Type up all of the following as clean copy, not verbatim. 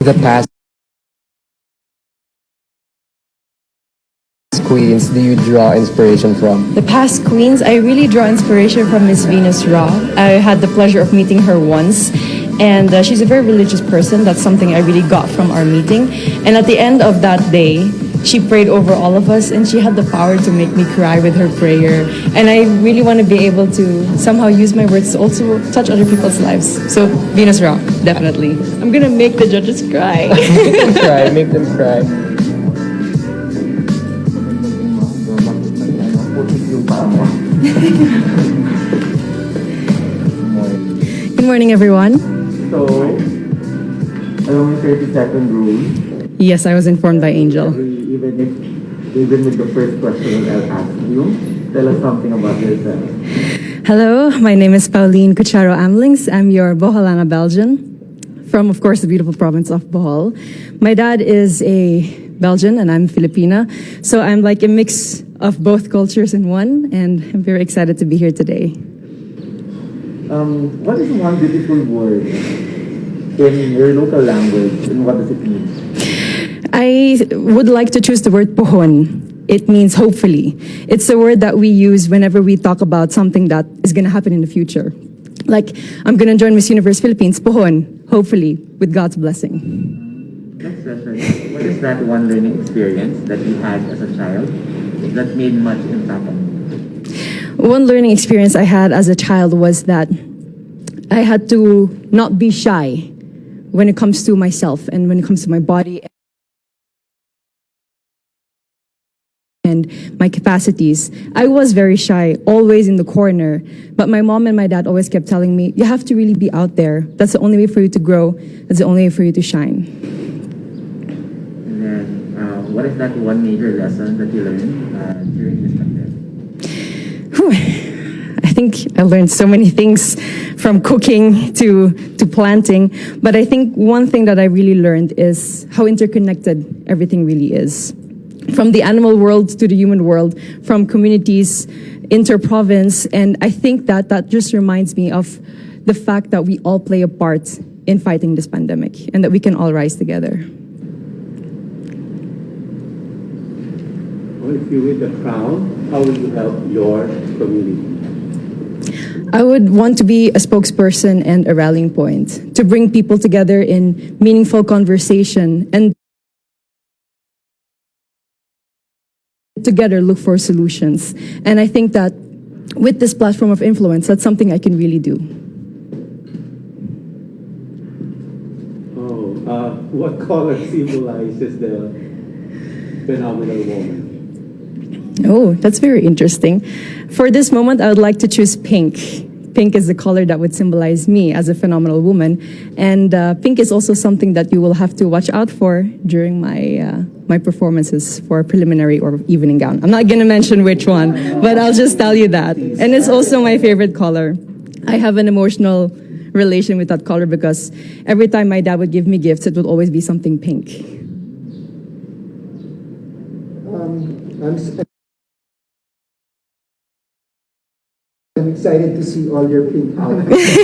the past queens do you draw inspiration from? The past queens, I really draw inspiration from Miss Venus Raw. I had the pleasure of meeting her once, and she's a very religious person. That's something I really got from our meeting. And at the end of that day, she prayed over all of us, and she had the power to make me cry with her prayer. And I really want to be able to somehow use my words to also touch other people's lives. So Venus Raw, definitely. I'm gonna make the judges cry. Make them cry, make them cry. Good morning, everyone. So, alam mo 30-second rule. Yes, I was informed by Angel. Even with the first question I'll ask you, tell us something about yourself. Hello, my name is Pauline Amelinckx. I'm your Boholana Belgian from, of course, the beautiful province of Bohol. My dad is a Belgian and I'm Filipina, so I'm like a mix of both cultures in one, and I'm very excited to be here today. What is one beautiful word in your local language, and what does it mean? I would like to choose the word pohon. It means hopefully. It's a word that we use whenever we talk about something that is going to happen in the future. Like, I'm going to join Miss Universe Philippines, pohon, hopefully, with God's blessing. Next question. What is that one learning experience that you had as a child that made much impact on you? One learning experience I had as a child was that I had to not be shy when it comes to myself and when it comes to my body and my capacities. I was very shy, always in the corner, but my mom and my dad always kept telling me, you have to really be out there. That's the only way for you to grow. That's the only way for you to shine. And then, what is that one major lesson that you learned during this pandemic? I think I learned so many things from cooking to planting, but I think one thing that I really learned is how interconnected everything really is. From the animal world to the human world, from communities, inter-province, and I think that just reminds me of the fact that we all play a part in fighting this pandemic and that we can all rise together. Well, if you win the crown, how will you help your community? I would want to be a spokesperson and a rallying point to bring people together in meaningful conversation and together look for solutions. And I think that with this platform of influence, that's something I can really do. What color symbolizes the phenomenal woman? Oh, that's very interesting. For this moment, I would like to choose pink. Pink is the color that would symbolize me as a phenomenal woman. And pink is also something that you will have to watch out for during my performances for preliminary or evening gown. I'm not going to mention which one, but I'll just tell you that. And it's also my favorite color. I have an emotional relation with that color because every time my dad would give me gifts, it would always be something pink. I'm excited to see all your pink outfits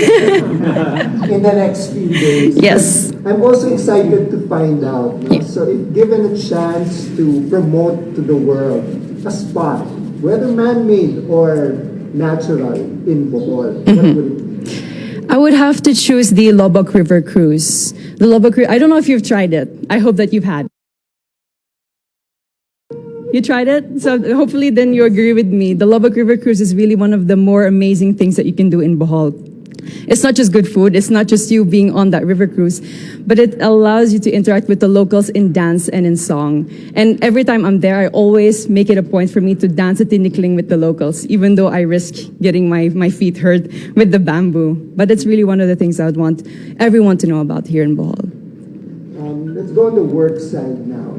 in the next few days. Yes. I'm also excited to find out. So if given a chance to promote to the world a spot, whether man-made or natural in Bohol, what would it be? I would have to choose the Lobok River Cruise. The Lobok River, I don't know if you've tried it. I hope that you've had. You tried it? So hopefully then you agree with me. The Lobok River Cruise is really one of the more amazing things that you can do in Bohol. It's not just good food, it's not just you being on that river cruise, but it allows you to interact with the locals in dance and in song. And every time I'm there, I always make it a point for me to dance at tinikling with the locals, even though I risk getting my feet hurt with the bamboo. But it's really one of the things I would want everyone to know about here in Bohol. Let's go on the work side now.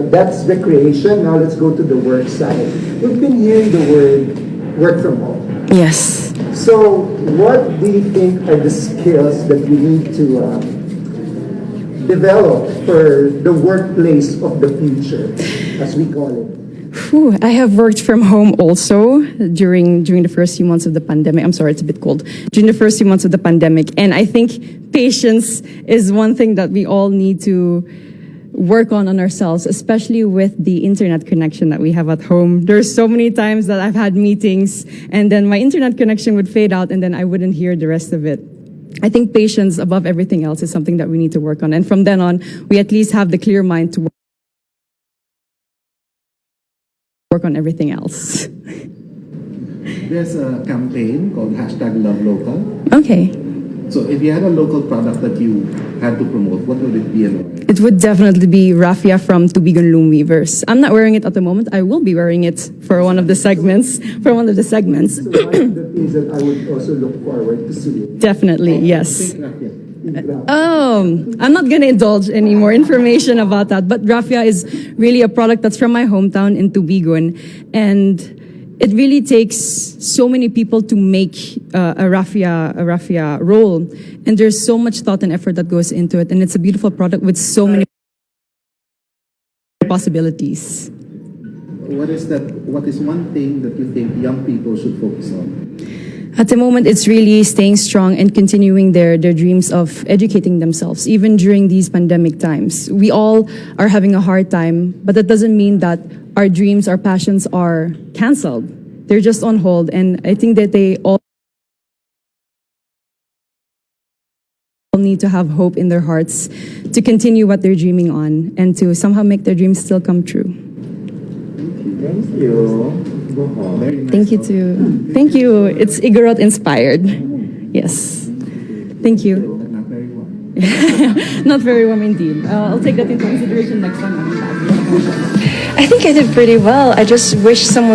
That's recreation. Now let's go to the work side. We've been hearing the word work from home. Yes. So what do you think are the skills that we need to develop for the workplace of the future, as we call it? Whew, I have worked from home also during the first few months of the pandemic. I'm sorry, it's a bit cold. During the first few months of the pandemic. And I think patience is one thing that we all need to work on ourselves, especially with the internet connection that we have at home. There's so many times that I've had meetings and then my internet connection would fade out and then I wouldn't hear the rest of it. I think patience above everything else is something that we need to work on. And from then on, we at least have the clear mind to work on everything else. There's a campaign called #LoveLocal. Okay. So if you had a local product that you had to promote, what would it be and why? It would definitely be raffia from Tubigon Loom Weavers. I'm not wearing it at the moment. I will be wearing it for one of the segments. So one of the things that I would also look forward to seeing. Definitely, yes. Think raffia. I'm not going to indulge any more information about that, but raffia is really a product that's from my hometown in Tubigon, and it really takes so many people to make a raffia roll, and there's so much thought and effort that goes into it, and it's a beautiful product with so many possibilities. What is one thing that you think young people should focus on? At the moment, it's really staying strong and continuing their dreams of educating themselves, even during these pandemic times. We all are having a hard time, but that doesn't mean that our dreams, our passions are canceled. They're just on hold, and I think that they all need to have hope in their hearts to continue what they're dreaming on and to somehow make their dreams still come true. Thank you. Very nice. Thank you too. Thank you. It's Igorot inspired. Yes. Thank you. But not very well. Not very warm indeed. I'll take that into consideration next time. I think I did pretty well. I just wish someone